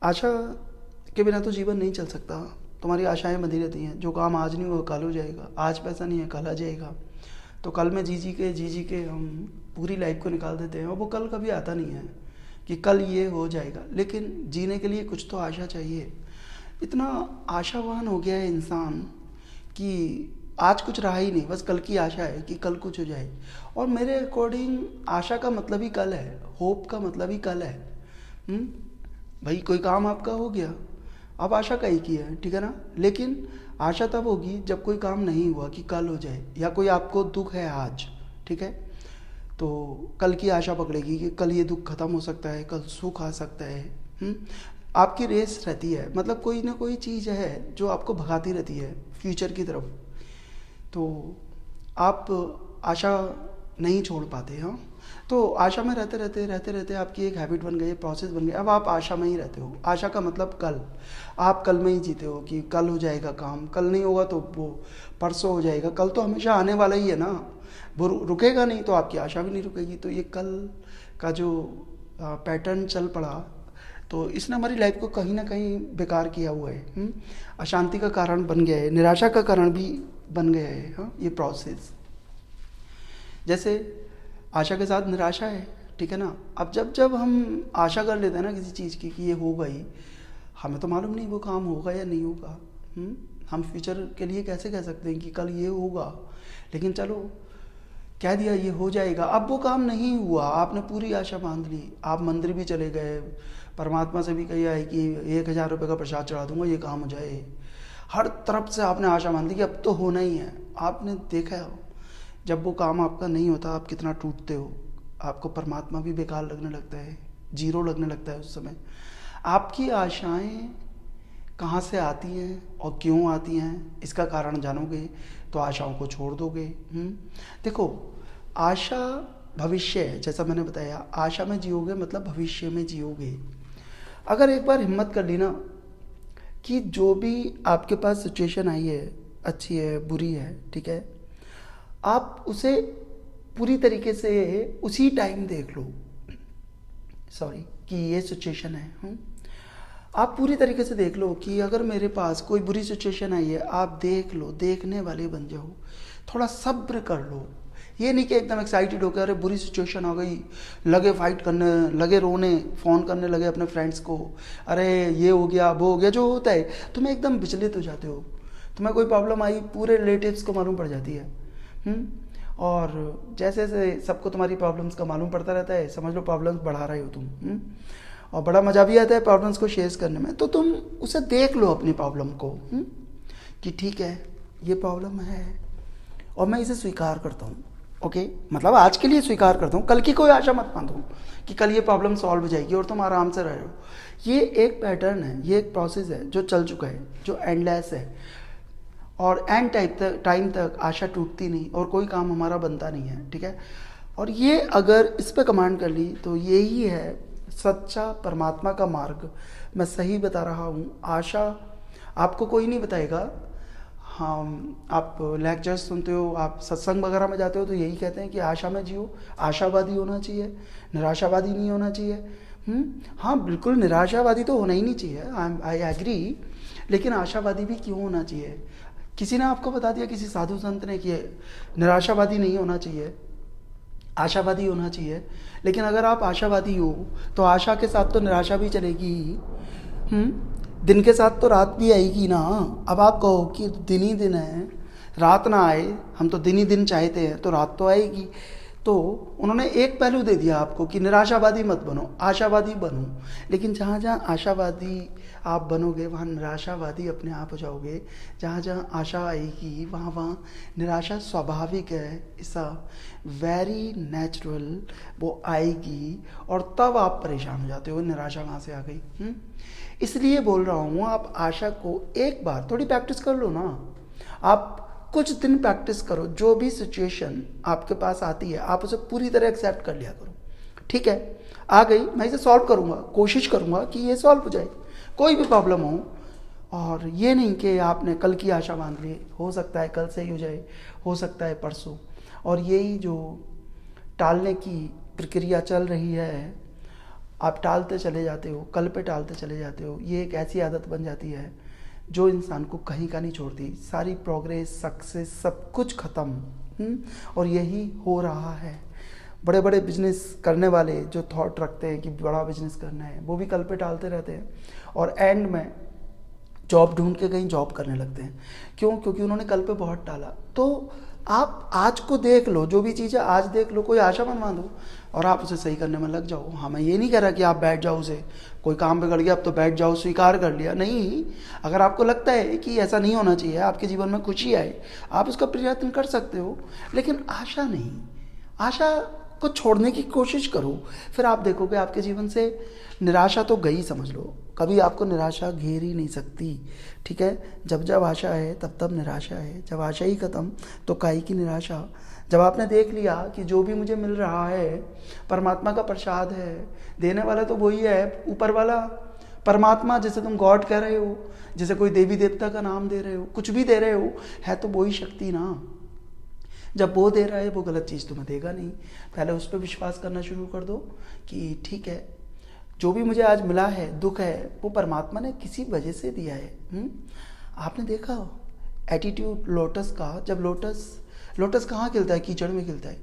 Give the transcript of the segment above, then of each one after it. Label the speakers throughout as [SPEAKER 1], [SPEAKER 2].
[SPEAKER 1] आशा के बिना तो जीवन नहीं चल सकता। तुम्हारी आशाएं बंधी रहती हैं, जो काम आज नहीं हुआ कल हो जाएगा, आज पैसा नहीं है कल आ जाएगा। तो कल में जी जी के हम पूरी लाइफ को निकाल देते हैं, और वो कल कभी आता नहीं है कि कल ये हो जाएगा। लेकिन जीने के लिए कुछ तो आशा चाहिए। इतना आशावान हो गया है इंसान कि आज कुछ रहा ही नहीं, बस कल की आशा है कि कल कुछ हो जाए। और मेरे अकॉर्डिंग आशा का मतलब ही कल है, होप का मतलब ही कल है। हम्म? भाई कोई काम आपका हो गया, अब आशा का ही की है, ठीक है ना। लेकिन आशा तब होगी जब कोई काम नहीं हुआ कि कल हो जाए, या कोई आपको दुख है आज, ठीक है, तो कल की आशा पकड़ेगी कि कल ये दुख खत्म हो सकता है, कल सुख आ सकता है। हम्म? आपकी रेस रहती है, मतलब कोई ना कोई चीज़ है जो आपको भगाती रहती है फ्यूचर की तरफ। तो आप आशा नहीं छोड़ पाते। हाँ, तो आशा में रहते रहते आपकी एक हैबिट बन गई, प्रोसेस बन गई। अब आप आशा में ही रहते हो। आशा का मतलब कल, आप कल में ही जीते हो कि कल हो जाएगा काम, कल नहीं होगा तो वो परसों हो जाएगा। कल तो हमेशा आने वाला ही है ना, वो रुकेगा नहीं, तो आपकी आशा भी नहीं रुकेगी। तो ये कल का जो पैटर्न चल पड़ा, तो इसने हमारी लाइफ को कहीं ना कहीं बेकार किया हुआ है। अशांति का कारण बन गया है, निराशा का कारण भी बन गया है। हाँ, ये प्रोसेस जैसे आशा के साथ निराशा है, ठीक है ना। अब जब जब हम आशा कर लेते हैं ना किसी चीज़ की कि ये होगा ही, हमें तो मालूम नहीं वो काम होगा या नहीं होगा। हम फ्यूचर के लिए कैसे कह सकते हैं कि कल ये होगा, लेकिन चलो कह दिया ये हो जाएगा। अब वो काम नहीं हुआ, आपने पूरी आशा बांध ली, आप मंदिर भी चले गए, परमात्मा से भी कहा है कि 1,000 रुपये का प्रसाद चढ़ा दूंगा ये काम हो जाए। हर तरफ से आपने आशा बांध ली कि अब तो होना ही है। आपने देखा है जब वो काम आपका नहीं होता आप कितना टूटते हो, आपको परमात्मा भी बेकार लगने लगता है, जीरो लगने लगता है उस समय। आपकी आशाएं कहाँ से आती हैं और क्यों आती हैं, इसका कारण जानोगे तो आशाओं को छोड़ दोगे। देखो, आशा भविष्य है, जैसा मैंने बताया, आशा में जियोगे मतलब भविष्य में जियोगे। अगर एक बार हिम्मत कर ली ना कि जो भी आपके पास सिचुएशन आई है, अच्छी है बुरी है, ठीक है, आप उसे पूरी तरीके से उसी टाइम देख लो। सॉरी, कि ये सिचुएशन है। आप पूरी तरीके से देख लो कि अगर मेरे पास कोई बुरी सिचुएशन आई है, आप देख लो, देखने वाले बन जाओ, थोड़ा सब्र कर लो। ये नहीं कि एकदम एक्साइटेड होकर अरे बुरी सिचुएशन आ गई, लगे फाइट करने, लगे रोने, फ़ोन करने लगे अपने फ्रेंड्स को, अरे ये हो गया वो हो गया। जो होता है तुम्हें एकदम विचलित हो जाते हो, तुम्हें कोई प्रॉब्लम आई पूरे रिलेटिव्स को मालूम पड़ जाती है। और जैसे जैसे सबको तुम्हारी प्रॉब्लम्स का मालूम पड़ता रहता है, समझ लो प्रॉब्लम्स बढ़ा रहे हो तुम। और बड़ा मज़ा भी आता है प्रॉब्लम्स को शेयर करने में। तो तुम उसे देख लो अपनी प्रॉब्लम को, कि ठीक है ये प्रॉब्लम है और मैं इसे स्वीकार करता हूँ। ओके, मतलब आज के लिए स्वीकार करता हूँ, कल की कोई आशा मत बांधो कि कल ये प्रॉब्लम सॉल्व हो जाएगी और तुम आराम से रह रहे हो। ये एक पैटर्न है, ये एक प्रोसेस है जो चल चुका है, जो एंडलेस है। और एंड टाइम तक आशा टूटती नहीं और कोई काम हमारा बनता नहीं है, ठीक है। और ये अगर इस पे कमांड कर ली तो यही है सच्चा परमात्मा का मार्ग। मैं सही बता रहा हूँ। आशा आपको कोई नहीं बताएगा। हम आप लेक्चर्स सुनते हो, आप सत्संग वगैरह में जाते हो तो यही कहते हैं कि आशा में जियो, आशावादी होना चाहिए, निराशावादी नहीं होना चाहिए। हाँ बिल्कुल, निराशावादी तो होना ही नहीं चाहिए, आई एग्री, लेकिन आशावादी भी क्यों होना चाहिए? किसी ने आपको बता दिया, किसी साधु संत ने, कि निराशावादी नहीं होना चाहिए, आशावादी होना चाहिए। लेकिन अगर आप आशावादी हो तो आशा के साथ तो निराशा भी चलेगी ही। दिन के साथ तो रात भी आएगी ना। अब आप कहो कि दिन ही दिन है, रात ना आए, हम तो दिन ही दिन चाहते हैं, तो रात तो आएगी। तो उन्होंने एक पहलू दे दिया आपको कि निराशावादी मत बनो, आशावादी बनो। लेकिन जहाँ जहाँ आशावादी आप बनोगे वहाँ निराशावादी अपने आप हो जाओगे। जहाँ जहाँ आशा आएगी वहाँ वहाँ निराशा स्वाभाविक है, ऐसा वेरी नेचुरल, वो आएगी और तब आप परेशान हो जाते हो, निराशा कहाँ से आ गई। इसलिए बोल रहा हूँ, आप आशा को एक बार थोड़ी प्रैक्टिस कर लो ना। आप कुछ दिन प्रैक्टिस करो, जो भी सिचुएशन आपके पास आती है आप उसे पूरी तरह एक्सेप्ट कर लिया करो। ठीक है, आ गई, मैं इसे सॉल्व करूँगा, कोशिश करूँगा कि ये सॉल्व हो जाए, कोई भी प्रॉब्लम हो। और ये नहीं कि आपने कल की आशा बांध ली, हो सकता है कल से ही हो जाए, हो सकता है परसों। और यही जो टालने की प्रक्रिया चल रही है, आप टालते चले जाते हो, कल पे टालते चले जाते हो। ये एक ऐसी आदत बन जाती है जो इंसान को कहीं का नहीं छोड़ती। सारी प्रोग्रेस, सक्सेस, सब कुछ ख़त्म। और यही हो रहा है। बड़े बड़े बिजनेस करने वाले जो थॉट रखते हैं कि बड़ा बिजनेस करना है, वो भी कल पे टालते रहते हैं और एंड में जॉब ढूंढ के कहीं जॉब करने लगते हैं। क्यों? क्योंकि उन्होंने कल पे बहुत टाला। तो आप आज को देख लो, जो भी चीज़ है आज देख लो, कोई आशा मनवा दो और आप उसे सही करने में लग जाओ। हाँ, मैं ये नहीं कह रहा कि आप बैठ जाओ, उसे कोई काम बिगड़ गया अब तो बैठ जाओ, स्वीकार कर लिया, नहीं। अगर आपको लगता है कि ऐसा नहीं होना चाहिए, आपके जीवन में खुशी आए, आप उसका प्रयत्न कर सकते हो, लेकिन आशा नहीं। आशा को छोड़ने की कोशिश करो, फिर आप देखोगे आपके जीवन से निराशा तो गई, समझ लो। कभी आपको निराशा घेर ही नहीं सकती, ठीक है। जब जब आशा है तब तब निराशा है, जब आशा ही खत्म तो काहे की निराशा। जब आपने देख लिया कि जो भी मुझे मिल रहा है परमात्मा का प्रसाद है, देने वाला तो वही है, ऊपर वाला परमात्मा, जिसे तुम गॉड कह रहे हो, जिसे कोई देवी देवता का नाम दे रहे हो, कुछ भी दे रहे हो, है तो वही शक्ति ना। जब वो दे रहा है, वो गलत चीज़ तुम्हें देगा नहीं। पहले उस पर विश्वास करना शुरू कर दो कि ठीक है, जो भी मुझे आज मिला है, दुख है, वो परमात्मा ने किसी वजह से दिया है। आपने देखा एटीट्यूड लोटस का, जब लोटस कहाँ खिलता है? कीचड़ में खिलता है,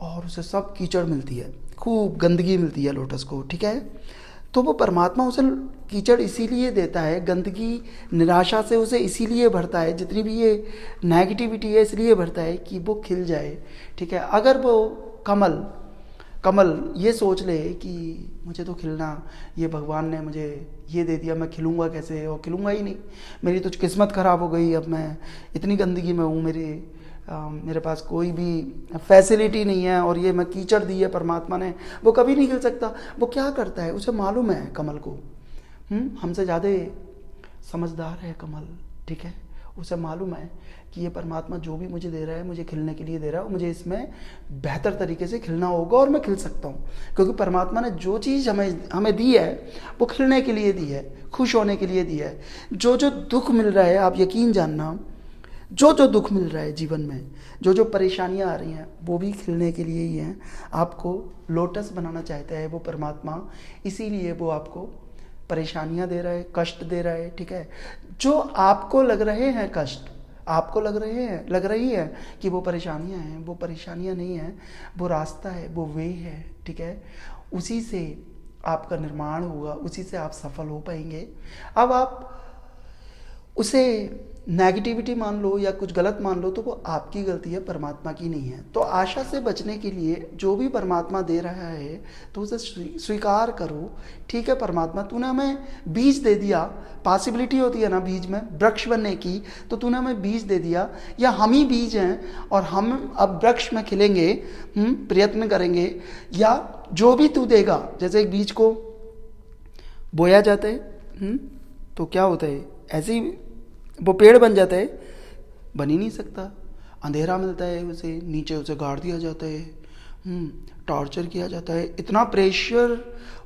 [SPEAKER 1] और उसे सब कीचड़ मिलती है, खूब गंदगी मिलती है लोटस को, ठीक है। तो वो परमात्मा उसे कीचड़ इसीलिए देता है, गंदगी निराशा से उसे इसीलिए भरता है, जितनी भी ये नेगेटिविटी है इसलिए भरता है कि वो खिल जाए, ठीक है। अगर वो कमल ये सोच ले कि मुझे तो खिलना, ये भगवान ने मुझे ये दे दिया, मैं खिलूँगा कैसे, और खिलूँगा ही नहीं, मेरी तो किस्मत ख़राब हो गई, अब मैं इतनी गंदगी में हूँ, मेरे पास कोई भी फैसिलिटी नहीं है, और ये मैं कीचड़ दी है परमात्मा ने, वो कभी नहीं खिल सकता। वो क्या करता है, उसे मालूम है कमल को, हमसे ज़्यादा समझदार है कमल, ठीक है। उसे मालूम है कि ये परमात्मा जो भी मुझे दे रहा है, मुझे खिलने के लिए दे रहा है, मुझे इसमें बेहतर तरीके से खिलना होगा और मैं खिल सकता हूँ, क्योंकि परमात्मा ने जो चीज़ हमें दी है वो खिलने के लिए दी है, खुश होने के लिए दी है। जो जो दुख मिल रहा है, आप यकीन जानना, जो जो दुख मिल रहा है जीवन में, जो जो परेशानियां आ रही हैं, वो भी खिलने के लिए ही हैं। आपको लोटस बनाना चाहता है वो परमात्मा, इसीलिए वो आपको परेशानियां दे रहा है, कष्ट दे रहा है, ठीक है। जो आपको लग रहे हैं कष्ट, आपको लग रही है कि वो परेशानियां हैं, वो परेशानियां नहीं हैं, वो रास्ता है, वो वे है, ठीक है। उसी से आपका निर्माण होगा, उसी से आप सफल हो पाएंगे। अब आप उसे नेगेटिविटी मान लो या कुछ गलत मान लो, तो वो आपकी गलती है, परमात्मा की नहीं है। तो आशा से बचने के लिए जो भी परमात्मा दे रहा है तो उसे स्वीकार करो, ठीक है। परमात्मा, तूने हमें बीज दे दिया, पॉसिबिलिटी होती है ना बीज में वृक्ष बनने की, तो तूने हमें बीज दे दिया, या हम ही बीज हैं और हम अब वृक्ष में खिलेंगे, प्रयत्न करेंगे, या जो भी तू देगा। जैसे एक बीज को बोया जाता है, तो क्या होता है, ऐसे ही वो पेड़ बन जाता है, बन ही नहीं सकता। अंधेरा मिलता है उसे, नीचे उसे गाड़ दिया जाता है, टॉर्चर किया जाता है, इतना प्रेशर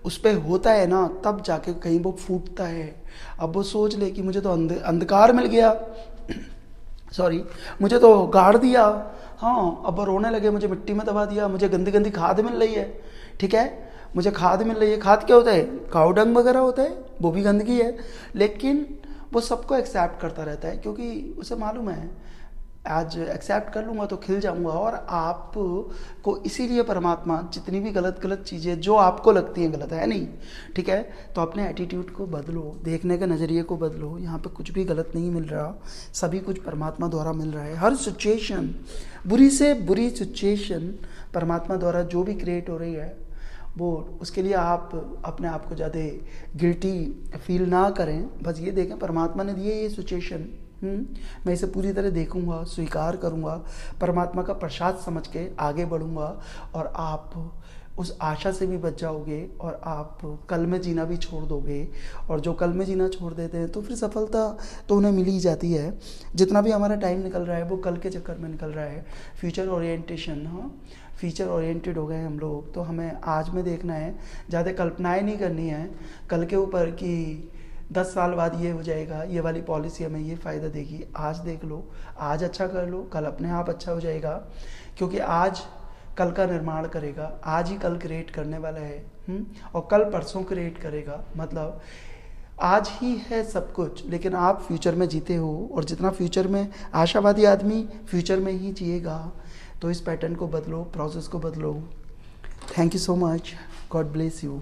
[SPEAKER 1] उस पर होता है ना, तब जाके कहीं वो फूटता है। अब वो सोच ले कि मुझे तो अंधकार मिल गया, सॉरी, मुझे तो गाड़ दिया, हाँ, अब वो रोने लगे, मुझे मिट्टी में दबा दिया, मुझे गंदी गंदी खाद मिल रही है, ठीक है, मुझे खाद मिल रही है। खाद क्या होता है? काऊ डंग वगैरह होता है, वो भी गंदगी है, लेकिन वो सबको एक्सेप्ट करता रहता है, क्योंकि उसे मालूम है आज एक्सेप्ट कर लूँगा तो खिल जाऊँगा। और आप को इसीलिए परमात्मा जितनी भी गलत चीज़ें जो आपको लगती हैं गलत है नहीं, ठीक है, तो अपने एटीट्यूड को बदलो, देखने के नज़रिए को बदलो। यहाँ पे कुछ भी गलत नहीं मिल रहा, सभी कुछ परमात्मा द्वारा मिल रहा है। हर सिचुएशन, बुरी से बुरी सिचुएशन परमात्मा द्वारा जो भी क्रिएट हो रही है, वो उसके लिए आप अपने आप को ज़्यादा गिल्टी फील ना करें। बस ये देखें परमात्मा ने दिए ये सिचुएशन, मैं इसे पूरी तरह देखूंगा, स्वीकार करूंगा, परमात्मा का प्रसाद समझ के आगे बढ़ूंगा, और आप उस आशा से भी बच जाओगे, और आप कल में जीना भी छोड़ दोगे। और जो कल में जीना छोड़ देते हैं तो फिर सफलता तो उन्हें मिल ही जाती है। जितना भी हमारा टाइम निकल रहा है वो कल के चक्कर में निकल रहा है। फ्यूचर ओरिएंटेशन, हाँ, फ्यूचर ओरिएंटेड हो गए हम लोग, तो हमें आज में देखना है, ज़्यादा कल्पनाएं नहीं करनी है कल के ऊपर कि 10 साल बाद ये हो जाएगा, ये वाली पॉलिसी हमें ये फ़ायदा देगी। आज देख लो, आज अच्छा कर लो, कल अपने आप अच्छा हो जाएगा, क्योंकि आज कल का निर्माण करेगा, आज ही कल क्रिएट करने वाला है। और कल परसों क्रिएट करेगा। मतलब आज ही है सब कुछ, लेकिन आप फ्यूचर में जीते हो, और जितना फ्यूचर में आशावादी आदमी फ्यूचर में ही जिएगा। तो इस पैटर्न को बदलो, प्रोसेस को बदलो। Thank you so much, God bless you.